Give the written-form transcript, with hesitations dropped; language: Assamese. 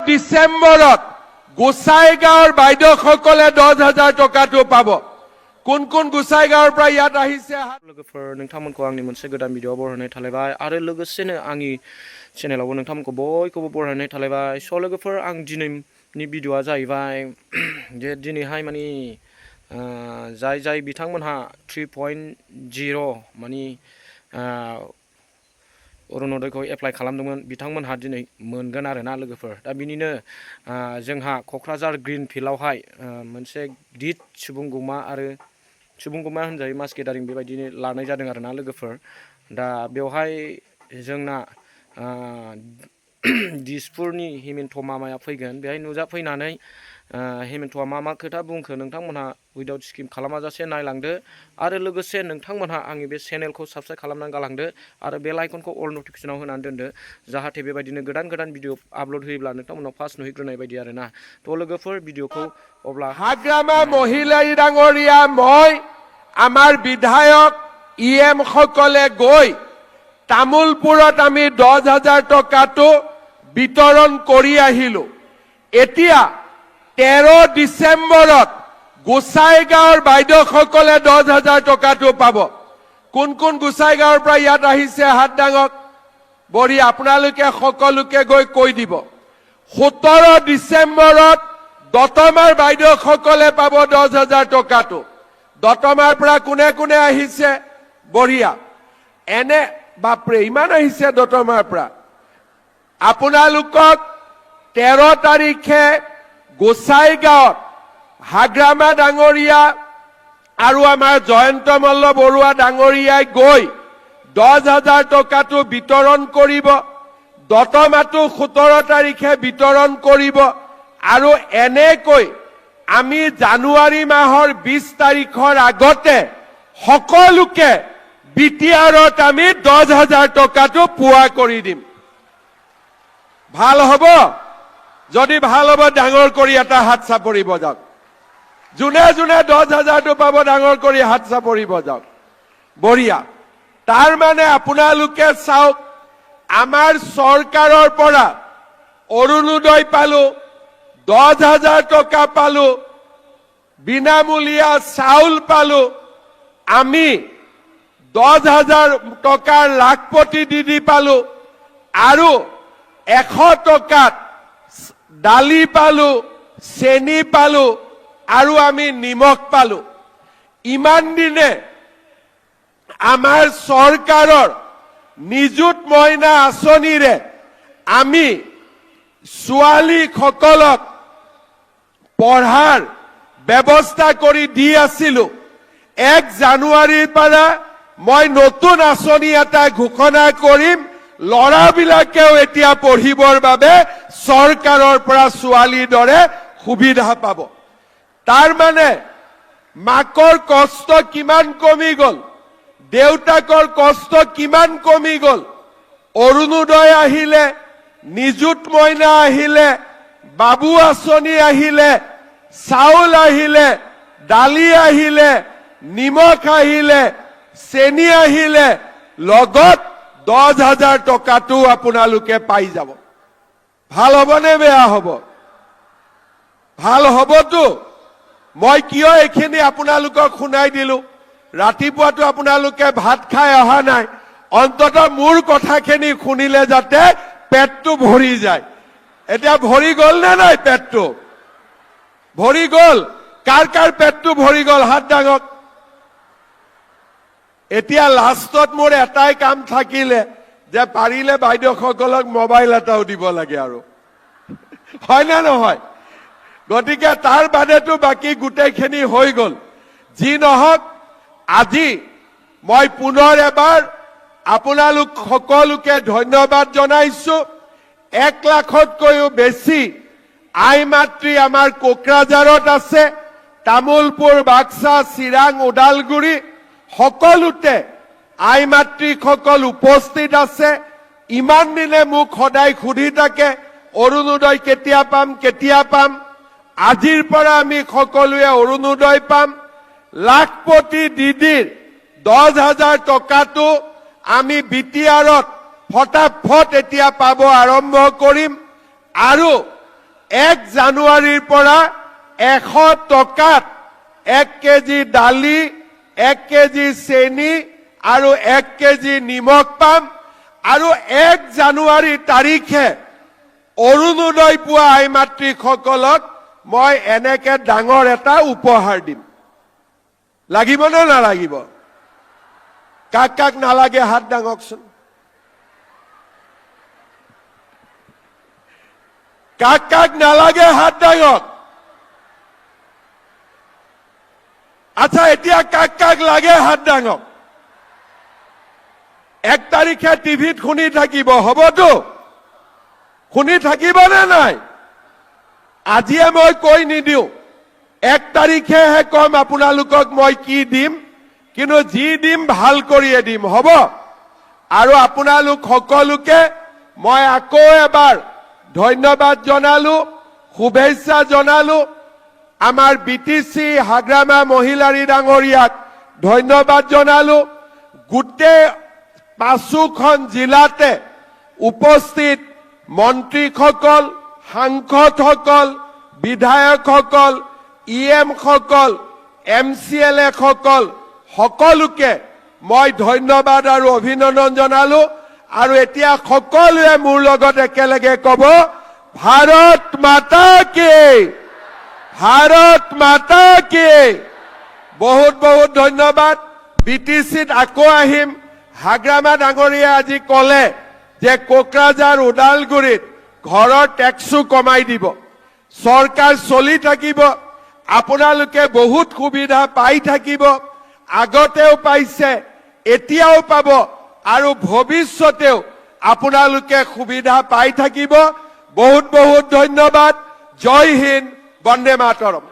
ডিচেম্বৰত গোসাইগাঁৱৰ বাইদেউসকলে 10,000 টকাটো পাব। কোন কোন গোসাইগাঁৱৰ পৰা ইয়াত আহিছে? लोगोफोर नोंथांमोनखौ आंनि मोनसे गोदान भिडिअ बरहरनाय थालायबाय आरो लोगोसेनो आंनि चेनेलावबो नोंथांमोनखौ बयखौबो बरहरनाय थालायबाय। स' लोगोफोर आं दिनैनि भिडिअआ जाहैबाय जे दिनैहाय माने जाय बिथांमोनहा 3.0 माने अरुणोदयखौ एप्लाइ खालामदोंमोन बिथांमोनहा दिनै मोनगोन आरोना लोगोफोर। दा बिनिनो जोंहा क'क्राझार ग्रिन फिल्डआवहाय मोनसे गिदिर सुबुंगौमा होनजायो मास गेदारिं बेबायदिनो लानाय जादों आरोना लोगोफोर। दा बेवहाय जोंना दिसपुरनि हेमेन्ट मामाया फैगोन। बेहाय नुजाफैनानै हेमेन्टआ मा खोथा बुंखो नोंथांमोनहा उइदाउट स्किप खालामाजासे नायलांदो आरो लोगोसे नोंथांमोनहा आंनि बे चेनेलखौ साबस्क्राइब खालामनानै गालांदो आरो बेल आइकनखौ अल नटिफिकेसनाव होनानै दोनदो जाहाथे बेबायदिनो गोदान भिडिअ आपल'ड होयोब्ला नोंथांमोनाव फार्स्ट नुहैग्रोनाय बायदि आरोना। थ' लोगोफोर भिडिअखौ अब्ला हाग्रामा महिलाৰী ডাঙৰীয়া মই আমাৰ বিধায়ক EM সকলে গৈ তামুলপুৰত আমি 10,000 টকাটো বিতৰণ কৰি আহিলো। এতিয়া 13 ডিচেম্বৰত গোসাইগাঁৱৰ বাইদেউসকলে 10,000 টকাটো পাব। কোন কোন গোসাইগাঁৱৰ পৰা ইয়াত আহিছে হাত দাঙক। বঢ়ি আপোনালোকে সকলোকে গৈ কৈ দিব। 17 ডিচেম্বৰত দতমাৰ বাইদেউসকলে পাব 10,000 টকাটো। দতমাৰ পৰা কোনে কোনে আহিছে? বঢ়িয়া। এনে বাপৰে ইমান আহিছে দতমাৰ পৰা। আপোনালোকক 13 তাৰিখে গোসাইগাঁৱত হাগ্ৰামা ডাঙৰীয়া আৰু আমাৰ জয়ন্ত মল্ল বৰুৱা ডাঙৰীয়াই গৈ 10,000 টকাটো বিতৰণ কৰিব। দতমাটো 17 তাৰিখে বিতৰণ কৰিব আৰু এনেকৈ আমি জানুৱাৰী মাহৰ 20 তাৰিখৰ আগতে সকলোকে বিটিআৰত আমি 10,000 টকাটো পোৱা কৰি দিম। ভাল হ'ব? যদি ভাল হ'ব ডাঙৰ কৰি এটা হাত চাপৰি বজাওক। যোনে 10,000টো পাব ডাঙৰ কৰি হাত চাপৰি বজাওক। বঢ়িয়া। তাৰ মানে আপোনালোকে চাওক আমাৰ চৰকাৰৰ পৰা অৰুণোদয় পালো, 10,000 টকা পালো, বিনামূলীয়া চাউল পালো, আমি 10,000 টকাৰ লাখপতি দিদি পালো আৰু 100 টকাত দালি পালো, চেনি পালো আৰু আমি নিমখ পালো। ইমান দিনে আমাৰ চৰকাৰৰ নিযুত মইনা আঁচনিৰে আমি ছোৱালীসকলক পঢ়াৰ ব্যৱস্থা কৰি দি আছিলো। 1 জানুৱাৰীৰ পৰা মই নতুন আঁচনি এটা ঘোষণা কৰিম। ল'ৰাবিলাকেও এতিয়া পঢ়িবৰ বাবে চৰকাৰৰ পৰা ছোৱালীৰ দৰে সুবিধা পাব। তাৰ মানে মাকৰ কষ্ট কিমান কমি গ'ল, দেউতাকৰ কষ্ট কিমান কমি গ'ল। অৰুণোদয় আহিলে, নিযুত মইনা আহিলে, বাবু আঁচনি আহিলে, চাউল আহিলে, দালি আহিলে, নিমখ আহিলে, চেনি আহিলে, লগত 10,000 টকাটো আপোনালোকে পাই যাব। ভাল হ'বনে বেয়া হ'ব? ভাল হ'বতো। মই কিয় এইখিনি আপোনালোকক শুনাই দিলো? ৰাতিপুৱাটো আপোনালোকে ভাত খাই অহা নাই, অন্তত মোৰ কথাখিনি শুনিলে যাতে পেটটো ভৰি যায়। এতিয়া ভৰি গ'ল নে নাই? পেটটো ভৰি গ'ল? কাৰ কাৰ পেটটো ভৰি গ'ল হাত দাঙক। এতিয়া লাষ্টত মোৰ এটাই কাম থাকিলে যে পাৰিলে বাইদেউসকলক মোবাইল এটাও দিব লাগে আৰু, হয় নে নহয়? গতিকে তাৰ বাদেতো বাকী গোটেইখিনি হৈ গ'ল। যি নহওক আজি মই পুনৰ এবাৰ আপোনালোক সকলোকে ধন্যবাদ জনাইছো। 1 লাখতকৈও বেছি আই মাতৃ আমাৰ কোকৰাঝাৰত আছে, তামুলপুৰ, বাক্সা, চিৰাং, ওদালগুৰি সকলোতে আই মাতৃসকল উপস্থিত আছে। ইমান দিনে মোক সদায় সুধি থাকে অৰুণোদয় কেতিয়া পাম। আজিৰ পৰা আমি সকলোৱে অৰুণোদয় পাম। লাখপতি দিদিৰ 10,000 টকাটো আমি বিটিআৰত ফটাফট এতিয়া পাব আৰম্ভ কৰিম আৰু 1 জানুৱাৰীৰ পৰা 100 টকাত 1 কেজি দালি, 1 কেজি চেনি আৰু 1 কেজি নিমখ পাম। আৰু 1 জানুৱাৰী তাৰিখে অৰুণোদয় পোৱা আই মাতৃসকলক মই এনেকে ডাঙৰ এটা উপহাৰ দিম। লাগিব নে নালাগিব? কাক কাক নালাগে হাত দাঙকচোন। কাক কাক নালাগে হাত দাঙক। আচ্ছা, এতিয়া কাক কাক লাগে হাত দাঙক। 1 তাৰিখে টিভিত শুনি থাকিব, হ'বতো? শুনি থাকিবনে নাই? আজিয়ে মই কৈ নিদিওঁ, 1 তাৰিখেহে কম আপোনালোকক মই কি দিম, কিন্তু যি দিম ভাল কৰিয়ে দিম, হ'ব? আৰু আপোনালোক সকলোকে মই আকৌ এবাৰ ধন্যবাদ জনালো, শুভেচ্ছা জনালো। আমাৰ বিটিচি হাগ্ৰামা মহিলাৰী ডাঙৰীয়াক ধন্যবাদ জনালো। গোটেই 5খন জিলাতে উপস্থিত মন্ত্ৰীসকল, সাংসদসকল, বিধায়কসকল, ইএমসকল, MCLA সকল সকলোকে মই ধন্যবাদ আৰু অভিনন্দন জনালো। আৰু এতিয়া সকলোৱে মোৰ লগত একেলগে ক'ব, ভাৰত মাতা কি, ভাৰত মাতা কি। বহুত বহুত ধন্যবাদ। বিটিচিত আকৌ আহিম। হাগ্ৰামা ডাঙৰীয়া আজি ক'লে যে কোকৰাঝাৰ, ওদালগুৰিত ঘৰৰ টেক্সো কমাই দিব, চৰকাৰ চলি থাকিব, আপোনালোকে বহুত সুবিধা পাই থাকিব। আগতেও পাইছে, এতিয়াও পাব, আৰু ভৱিষ্যতেও আপোনালোকে সুবিধা পাই থাকিব। বহুত বহুত ধন্যবাদ। জয় হিন্দ, বন্দে মাতৰম।